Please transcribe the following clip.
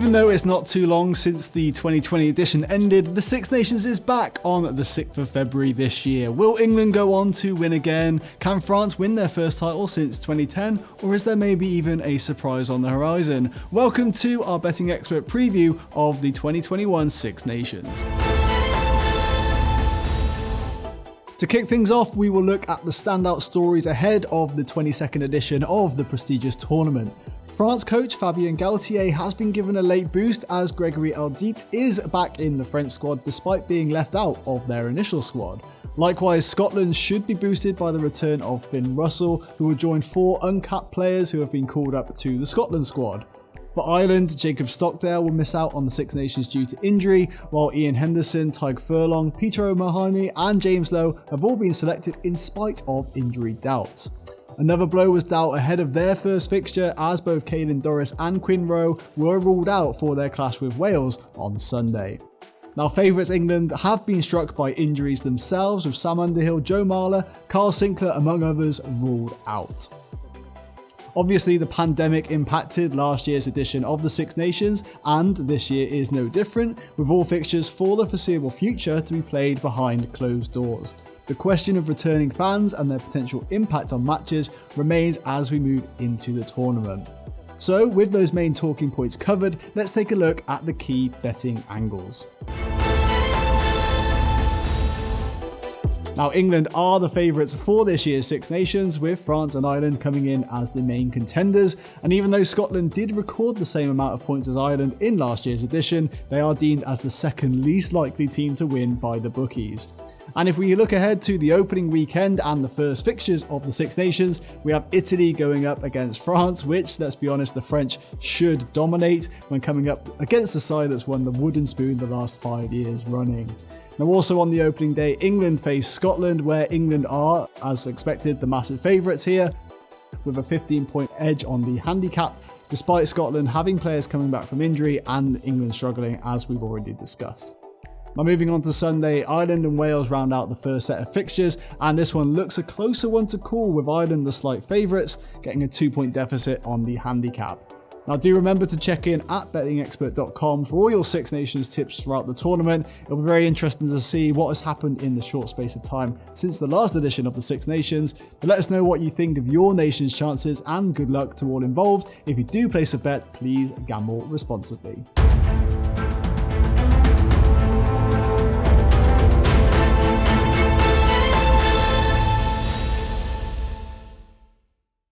Even though it's not too long since the 2020 edition ended, the Six Nations is back on the 6th of February this year. Will England go on to win again? Can France win their first title since 2010? Or is there maybe even a surprise on the horizon? Welcome to our Betting Expert preview of the 2021 Six Nations. To kick things off, we will look at the standout stories ahead of the 22nd edition of the prestigious tournament. France coach Fabien Galthié has been given a late boost as Gregory Aldrit is back in the French squad despite being left out of their initial squad. Likewise, Scotland should be boosted by the return of Finn Russell, who will join 4 uncapped players who have been called up to the Scotland squad. For Ireland, Jacob Stockdale will miss out on the Six Nations due to injury, while Ian Henderson, Tadhg Furlong, Peter O'Mahony and James Lowe have all been selected in spite of injury doubts. Another blow was dealt ahead of their first fixture as both Caelan Doris and Quinn Rowe were ruled out for their clash with Wales on Sunday. Now, favourites England have been struck by injuries themselves, with Sam Underhill, Joe Marler, Carl Sinclair among others ruled out. Obviously, the pandemic impacted last year's edition of the Six Nations, and this year is no different, with all fixtures for the foreseeable future to be played behind closed doors. The question of returning fans and their potential impact on matches remains as we move into the tournament. So, with those main talking points covered, let's take a look at the key betting angles. Now, England are the favourites for this year's Six Nations, with France and Ireland coming in as the main contenders, and even though Scotland did record the same amount of points as Ireland in last year's edition, they are deemed as the second least likely team to win by the bookies. And if we look ahead to the opening weekend and the first fixtures of the Six Nations, we have Italy going up against France, which, let's be honest, the French should dominate when coming up against the side that's won the wooden spoon the last 5 years running. Now, also on the opening day, England face Scotland, where England are, as expected, the massive favourites here, with a 15-point edge on the handicap, despite Scotland having players coming back from injury and England struggling, as we've already discussed. Now, moving on to Sunday, Ireland and Wales round out the first set of fixtures, and this one looks a closer one to call, with Ireland the slight favourites, getting a 2-point deficit on the handicap. Now, do remember to check in at bettingexpert.com for all your Six Nations tips throughout the tournament. It'll be very interesting to see what has happened in the short space of time since the last edition of the Six Nations. But let us know what you think of your nation's chances, and good luck to all involved. If you do place a bet, please gamble responsibly.